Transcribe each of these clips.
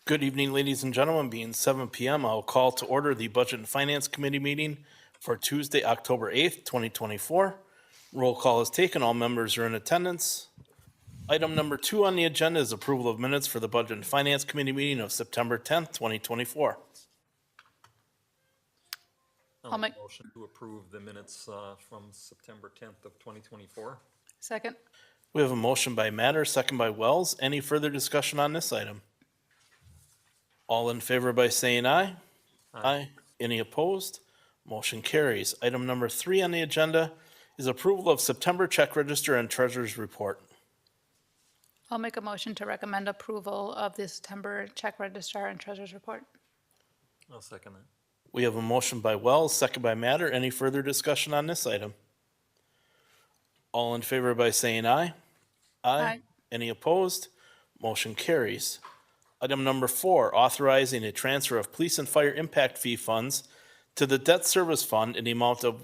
Good evening, ladies and gentlemen. Being 7 p.m., I'll call to order the Budget and Finance Committee meeting for Tuesday, October 8th, 2024. Roll call is taken. All members are in attendance. Item number 2 on the agenda is approval of minutes for the Budget and Finance Committee meeting of September 10th, 2024. I'll make a motion to approve the minutes from September 10th of 2024. Second. We have a motion by Matter, second by Wells. Any further discussion on this item? All in favor by saying aye. Aye. Any opposed? Motion carries. Item number 3 on the agenda is approval of September check register and treasurer's report. I'll make a motion to recommend approval of the September check registrar and treasurer's report. I'll second that. We have a motion by Wells, second by Matter. Any further discussion on this item? All in favor by saying aye. Aye. Any opposed? Motion carries. Item number 4, authorizing a transfer of police and fire impact fee funds to the debt service fund in the amount of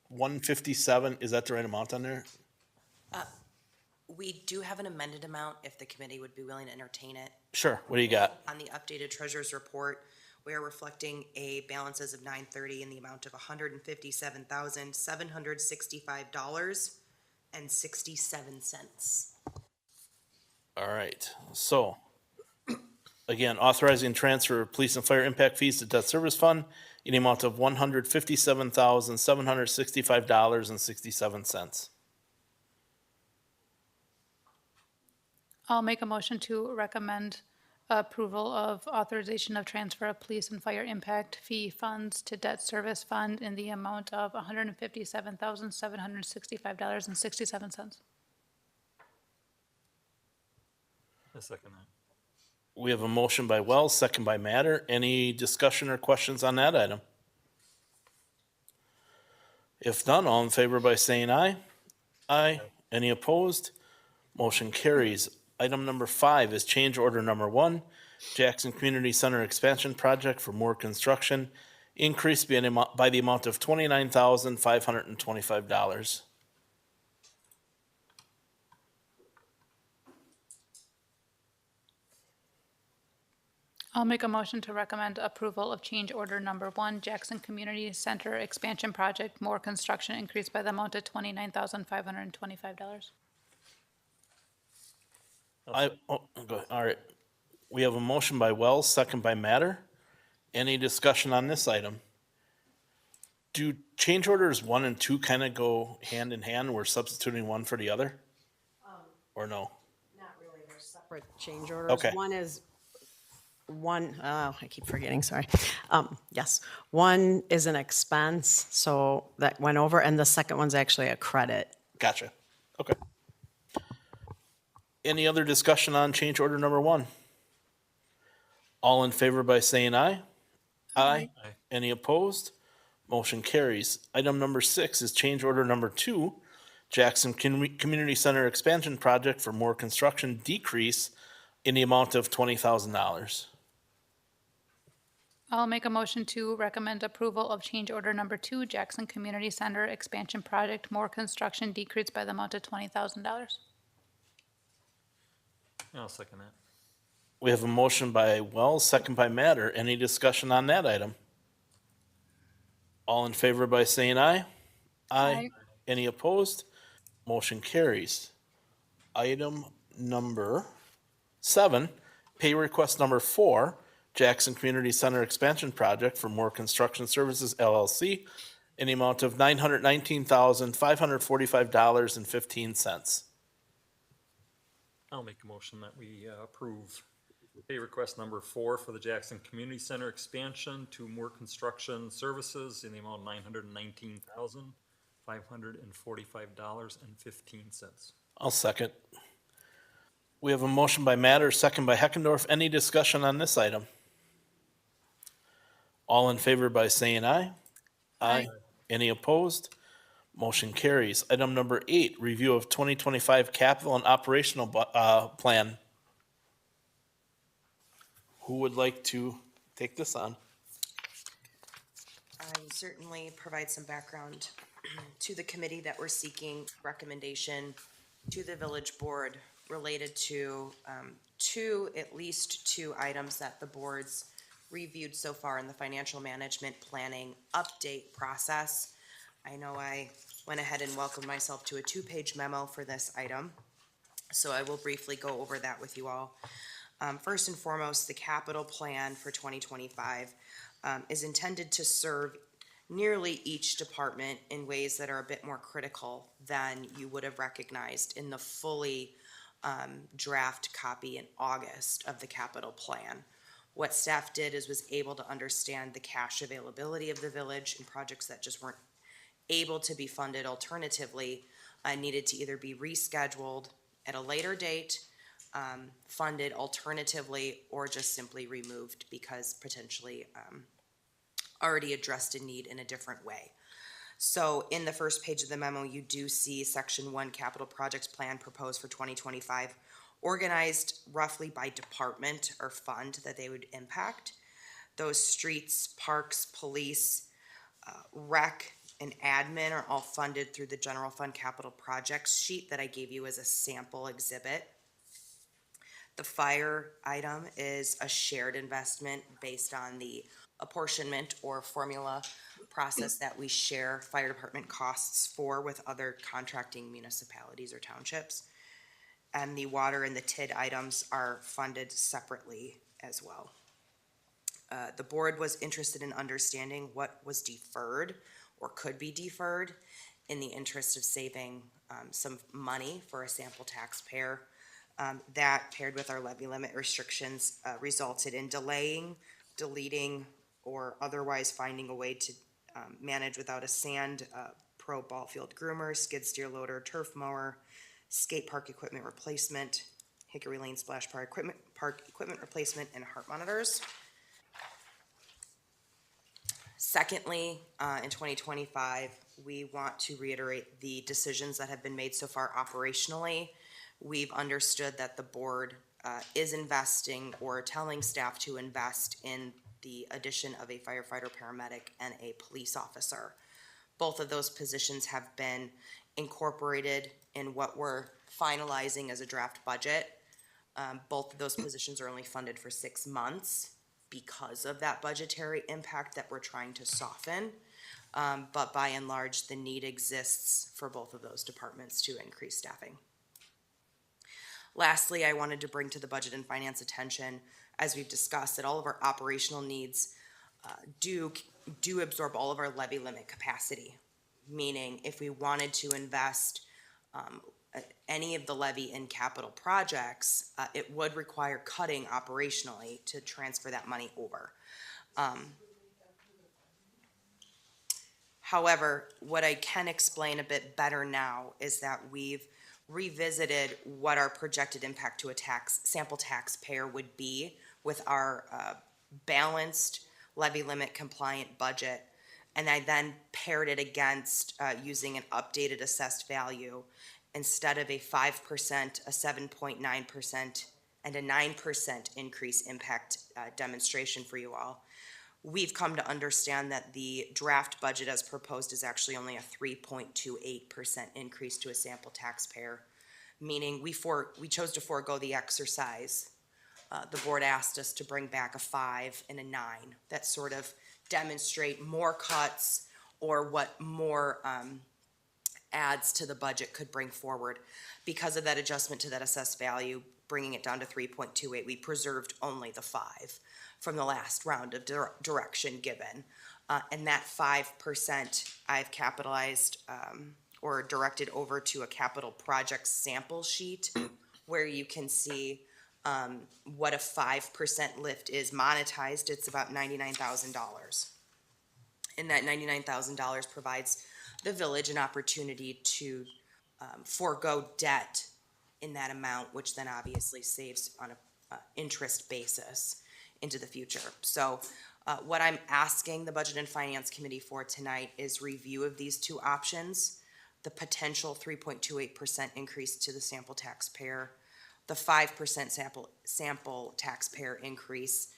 157. Is that the right amount on there? We do have an amended amount if the committee would be willing to entertain it. Sure. What do you got? On the updated treasurer's report, we are reflecting a balance as of 9/30 in the amount of $157,765.67. All right. So, again, authorizing transfer of police and fire impact fees to debt service fund in the amount of $157,765.67. I'll make a motion to recommend approval of authorization of transfer of police and fire impact fee funds to debt service fund in the amount of $157,765.67. I second that. We have a motion by Wells, second by Matter. Any discussion or questions on that item? If none, all in favor by saying aye. Aye. Any opposed? Motion carries. Item number 5 is change order number 1, Jackson Community Center Expansion Project for more construction, increased by the amount of $29,525. I'll make a motion to recommend approval of change order number 1, Jackson Community Center Expansion Project, more construction increased by the amount of $29,525. Go ahead. All right. We have a motion by Wells, second by Matter. Any discussion on this item? Do change orders 1 and 2 kind of go hand in hand? We're substituting one for the other? Or no? Not really, they're separate change orders. Okay. I keep forgetting, sorry. Yes, one is an expense, so that went over, and the second one's actually a credit. Gotcha. Okay. Any other discussion on change order number 1? All in favor by saying aye. Aye. Any opposed? Motion carries. Item number 6 is change order number 2, Jackson Community Center Expansion Project for more construction decrease in the amount of $20,000. I'll make a motion to recommend approval of change order number 2, Jackson Community Center Expansion Project, more construction decreased by the amount of $20,000. I'll second that. We have a motion by Wells, second by Matter. Any discussion on that item? All in favor by saying aye. Aye. Any opposed? Motion carries. Item number 7, pay request number 4, Jackson Community Center Expansion Project for More Construction Services LLC in the amount of $919,545.15. I'll make a motion that we approve pay request number 4 for the Jackson Community Center expansion to more construction services in the amount of $919,545.15. I'll second. We have a motion by Matter, second by Heckendorf. Any discussion on this item? All in favor by saying aye. Aye. Any opposed? Motion carries. Item number 8, review of 2025 capital and operational plan. Who would like to take this on? I will certainly provide some background to the committee that we're seeking recommendation to the village board related to at least two items that the board's reviewed so far in the financial management planning update process. I know I went ahead and welcomed myself to a two-page memo for this item, so I will briefly go over that with you all. First and foremost, the capital plan for 2025 is intended to serve nearly each department in ways that are a bit more critical than you would have recognized in the fully draft copy in August of the capital plan. What staff did is was able to understand the cash availability of the village and projects that just weren't able to be funded alternatively, needed to either be rescheduled at a later date, funded alternatively, or just simply removed because potentially already addressed a need in a different way. So in the first page of the memo, you do see Section 1 Capital Projects Plan proposed for 2025, organized roughly by department or fund that they would impact. Those streets, parks, police, rec, and admin are all funded through the General Fund Capital Projects sheet that I gave you as a sample exhibit. The fire item is a shared investment based on the apportionment or formula process that we share fire department costs for with other contracting municipalities or townships. And the water and the TID items are funded separately as well. The board was interested in understanding what was deferred or could be deferred in the interest of saving some money for a sample taxpayer. That paired with our levy limit restrictions resulted in delaying, deleting, or otherwise finding a way to manage without a sand pro ball field groomer, skid steer loader, turf mower, skate park equipment replacement, Hickory Lane splash park equipment replacement, and heart monitors. Secondly, in 2025, we want to reiterate the decisions that have been made so far operationally. We've understood that the board is investing or telling staff to invest in the addition of a firefighter, paramedic, and a police officer. Both of those positions have been incorporated in what we're finalizing as a draft budget. Both of those positions are only funded for 6 months because of that budgetary impact that we're trying to soften. But by and large, the need exists for both of those departments to increase staffing. Lastly, I wanted to bring to the budget and finance attention, as we've discussed, that all of our operational needs do absorb all of our levy limit capacity. Meaning, if we wanted to invest any of the levy in capital projects, it would require cutting operationally to transfer that money over. However, what I can explain a bit better now is that we've revisited what our projected impact to a sample taxpayer would be with our balanced levy limit compliant budget. And I then paired it against using an updated assessed value. Instead of a 5%, a 7.9%, and a 9% increase impact demonstration for you all. We've come to understand that the draft budget as proposed is actually only a 3.28% increase to a sample taxpayer, meaning we chose to forego the exercise. The board asked us to bring back a 5 and a 9 that sort of demonstrate more cuts or what more adds to the budget could bring forward. Because of that adjustment to that assessed value, bringing it down to 3.28, we preserved only the 5 from the last round of direction given. And that 5% I've capitalized or directed over to a capital project sample sheet where you can see what a 5% lift is monetized. It's about $99,000. And that $99,000 provides the village an opportunity to forego debt in that amount, which then obviously saves on a interest basis into the future. So what I'm asking the Budget and Finance Committee for tonight is review of these two options, the potential 3.28% increase to the sample taxpayer, the 5% sample taxpayer increase,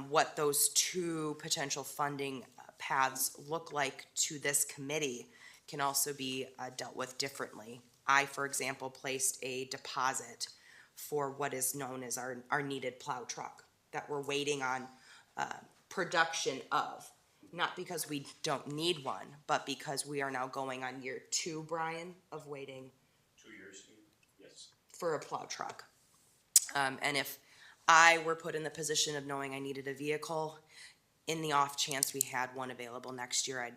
what those two potential funding paths look like to this committee can also be dealt with differently. I, for example, placed a deposit for what is known as our needed plow truck that we're waiting on production of. Not because we don't need one, but because we are now going on year 2, Brian, of waiting 2 years, yes. for a plow truck. And if I were put in the position of knowing I needed a vehicle, in the off chance we had one available next year,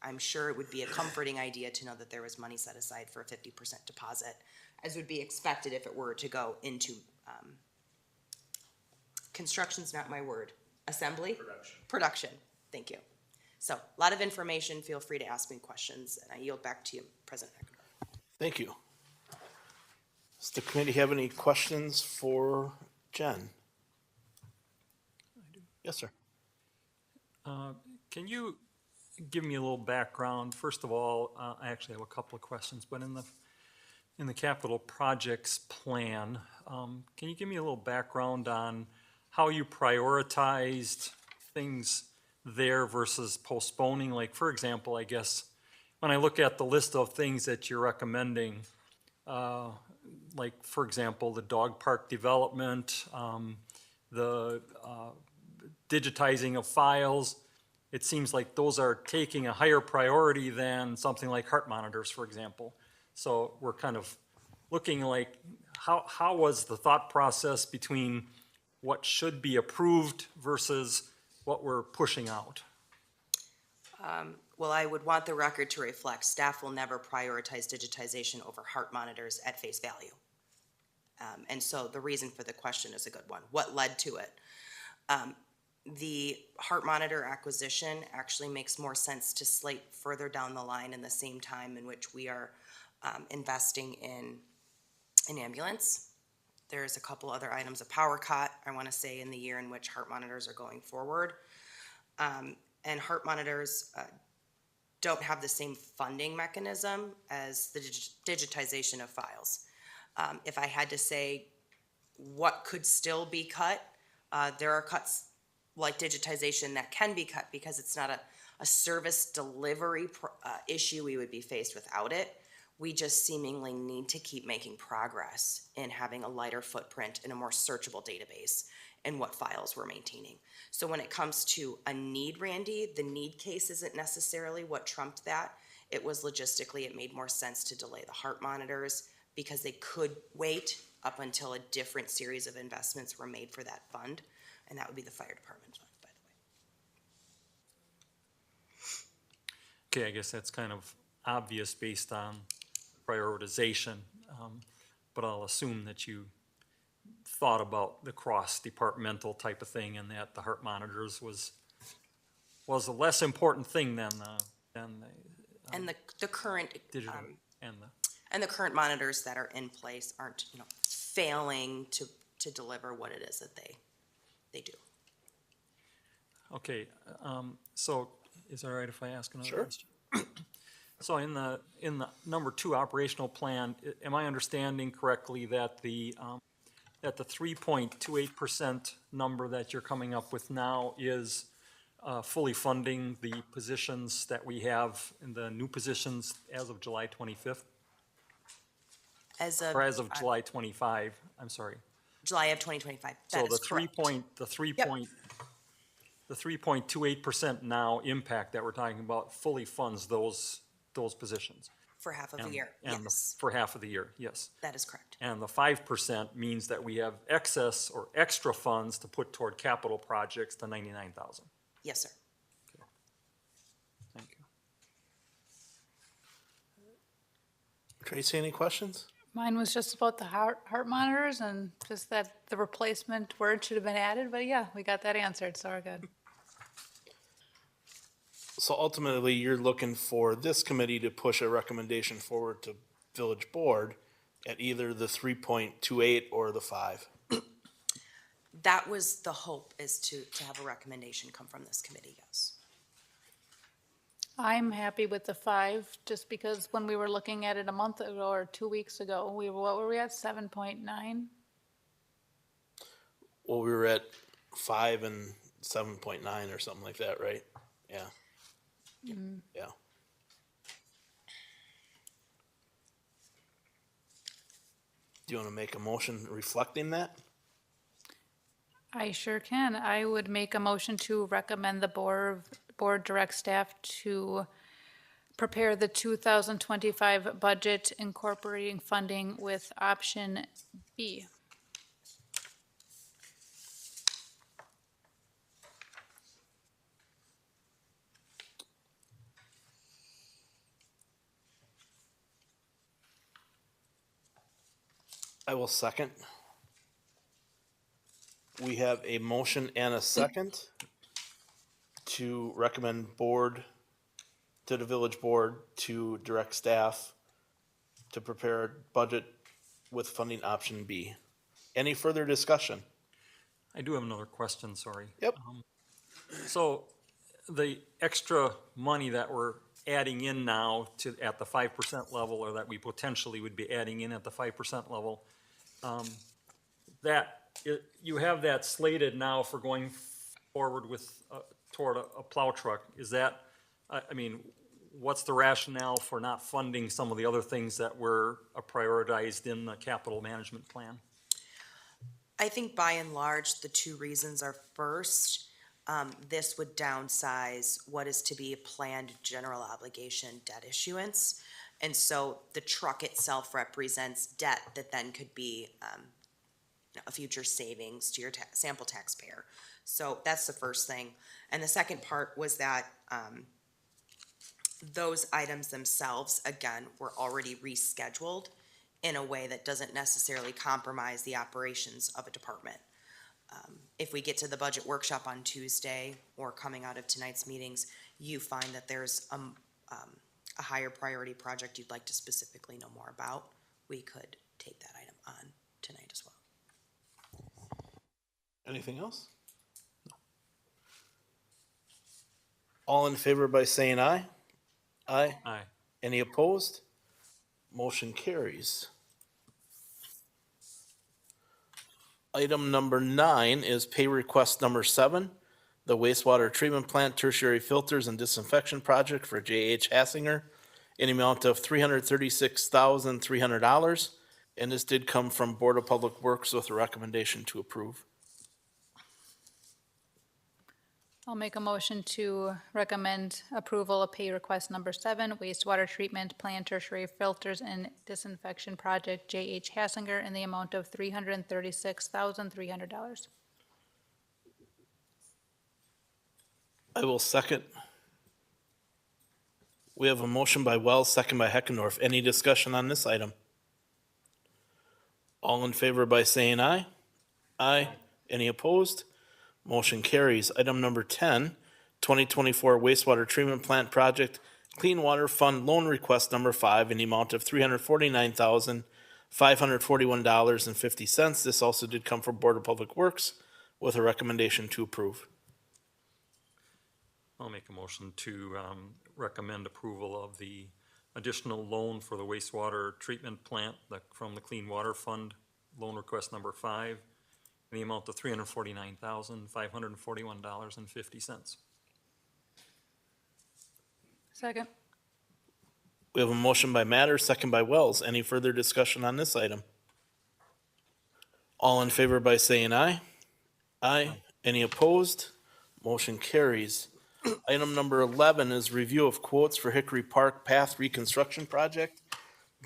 I'm sure it would be a comforting idea to know that there was money set aside for a 50% deposit, as would be expected if it were to go into, construction's not my word, assembly? Production, thank you. So, a lot of information, feel free to ask me questions, and I yield back to you, President Eckert. Thank you. Does the committee have any questions for Jen? Yes, sir. Can you give me a little background? First of all, I actually have a couple of questions, but in the capital projects plan, can you give me a little background on how you prioritized things there versus postponing? Like, for example, I guess, when I look at the list of things that you're recommending, like, for example, the dog park development, the digitizing of files, it seems like those are taking a higher priority than something like heart monitors, for example. So we're kind of looking like, how was the thought process between what should be approved versus what we're pushing out? Well, I would want the record to reflect, staff will never prioritize digitization over heart monitors at face value. And so the reason for the question is a good one. What led to it? The heart monitor acquisition actually makes more sense to slate further down the line in the same time in which we are investing in an ambulance. There's a couple other items, a power cot, I want to say, in the year in which heart monitors are going forward. And heart monitors don't have the same funding mechanism as the digitization of files. If I had to say what could still be cut, there are cuts like digitization that can be cut because it's not a service delivery issue we would be faced without it. We just seemingly need to keep making progress in having a lighter footprint and a more searchable database in what files we're maintaining. So when it comes to a need, Randy, the need case isn't necessarily what trumped that. It was logistically, it made more sense to delay the heart monitors because they could wait up until a different series of investments were made for that fund, and that would be the fire department fund, by the way. Okay, I guess that's kind of obvious based on prioritization, but I'll assume that you thought about the cross-departmental type of thing and that the heart monitors was a less important thing than the And the current digital and the. and the current monitors that are in place aren't, failing to deliver what it is that they do. Okay, so is it all right if I ask another Sure. question? So in the number 2 operational plan, am I understanding correctly that the 3.28% number that you're coming up with now is fully funding the positions that we have in the new positions as of July 25th? Or as of July 25, I'm sorry. July of 2025. So That the is correct. 3.28% now impact that we're talking about fully funds those positions. For half of the And- year, and yes, For half of the year, yes. that is correct. And the 5% means that we have excess or extra funds to put toward capital projects, the 99,000. Yes, sir. Thank you. Tracy, any questions? Mine was just about the heart monitors and just that the replacement word should have been added, but yeah, we got that answered, so we're good. So ultimately, you're looking for this committee to push a recommendation forward to village board at either the 3.28 or the 5. That was the hope, is to have a recommendation come from this committee, yes. I'm happy with the 5, just because when we were looking at it a month ago or 2 weeks ago, what were we at, 7.9? Well, we were at 5 and 7.9 or something like that, right? Yeah. Yeah. Do you want to make a motion reflecting that? I sure can. I would make a motion to recommend the board direct staff to prepare the 2025 budget incorporating funding with option B. I will second. We have a motion and a second to recommend to the village board to direct staff to prepare a budget with funding option B. Any further discussion? I do have another question, sorry. Yep. So the extra money that we're adding in now at the 5% level, or that we potentially would be adding in at the 5% level, you have that slated now for going forward toward a plow truck. Is that, I mean, what's the rationale for not funding some of the other things that were prioritized in the capital management plan? I think by and large, the two reasons are first, this would downsize what is to be a planned general obligation debt issuance. And so the truck itself represents debt that then could be a future savings to your sample taxpayer. So that's the first thing. And the second part was that those items themselves, again, were already rescheduled in a way that doesn't necessarily compromise the operations of a department. If we get to the budget workshop on Tuesday or coming out of tonight's meetings, you find that there's a higher priority project you'd like to specifically know more about, we could take that item on tonight as well. Anything else? No. All in favor by saying aye? Aye. Aye. Any opposed? Motion carries. Item number 9 is pay request number 7, the wastewater treatment plant tertiary filters and disinfection project for J.H. Hassinger in the amount of $336,300. And this did come from Board of Public Works with a recommendation to approve. I'll make a motion to recommend approval of pay request number 7, wastewater treatment plant tertiary filters and disinfection project J.H. Hassinger in the amount of $336,300. I will second. We have a motion by Wells, second by Heckendorf. Any discussion on this item? All in favor by saying aye? Aye. Any opposed? Motion carries. Item number 10, 2024 wastewater treatment plant project, Clean Water Fund loan request number 5 in the amount of $349,541.50. This also did come from Board of Public Works with a recommendation to approve. I'll make a motion to recommend approval of the additional loan for the wastewater treatment plant from the Clean Water Fund, loan request number 5, in the amount of $349,541.50. Second. We have a motion by Matter, second by Wells. Any further discussion on this item? All in favor by saying aye? Aye. Any opposed? Motion carries. Item number 11 is review of quotes for Hickory Park Path Reconstruction Project.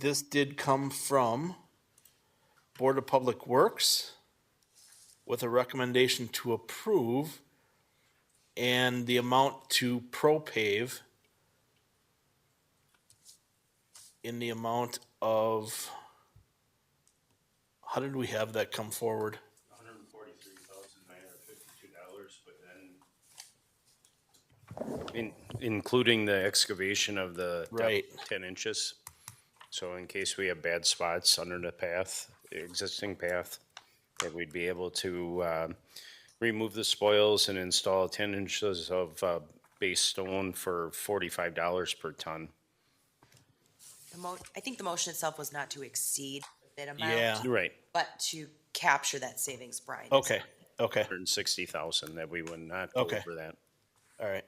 This did come from Board of Public Works with a recommendation to approve and the amount to ProPave in the amount of, how did we have that come forward? $143,952, but then including the excavation of the Right. depth 10 inches. So in case we have bad spots under the path, the existing path, that we'd be able to remove the spoils and install 10 inches of base stone for $45 per ton. I think the motion itself was not to exceed the bid amount. Yeah. Right, But to capture that savings, Brian. Okay, okay, 160,000, that we would not go Okay. over that. all right.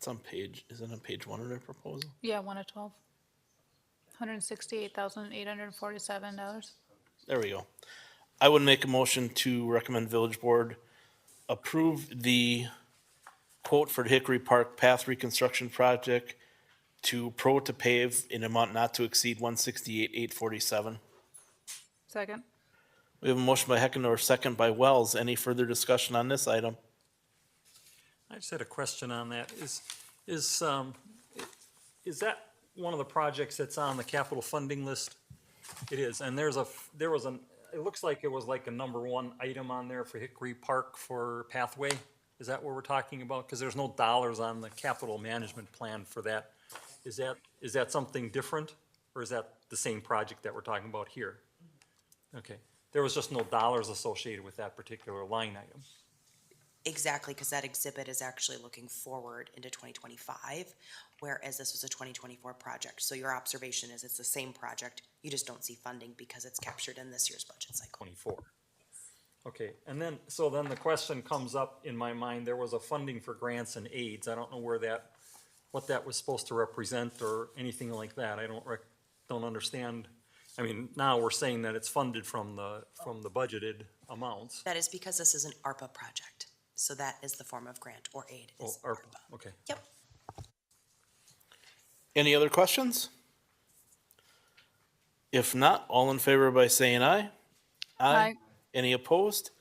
That's on page, is it on page 1 of their proposal? Yeah, 1 of 12. $168,847. There we go. I would make a motion to recommend village board approve the quote for the Hickory Park Path Reconstruction Project to Pro to Pave in amount not to exceed 168,847. Second. We have a motion by Heckendorf, second by Wells. Any further discussion on this item? I just had a question on that. Is that one of the projects that's on the capital funding list? It is, and it looks like it was like a number 1 item on there for Hickory Park for pathway. Is that what we're talking about? Because there's no dollars on the capital management plan for that. Is that something different, or is that the same project that we're talking about here? Okay, there was just no dollars associated with that particular line item. Exactly, because that exhibit is actually looking forward into 2025, whereas this was a 2024 project. So your observation is it's the same project, you just don't see funding because it's captured in this year's budget cycle. 24. Okay, and then, so then the question comes up in my mind, there was a funding for grants and aids. I don't know what that was supposed to represent or anything like that. I don't understand. I mean, now we're saying that it's funded from the budgeted amounts. That is because this is an ARPA project. So that is the form of grant or aid Oh, is ARPA, ARPA. okay. Yep. Any other questions? If not, all in favor by saying aye. Aye. Any opposed?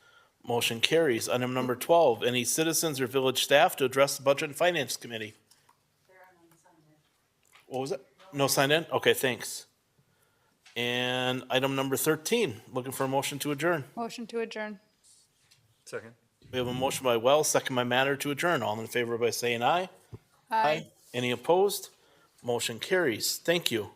Motion carries. Item number 12, any citizens or village staff to address the Budget and Finance Committee? What was it? No signed in? Okay, thanks. And item number 13, looking for a motion to adjourn. Motion to adjourn. Second. We have a motion by Wells, second by Matter to adjourn. All in favor by saying aye. Aye. Any opposed? Motion carries. Thank you.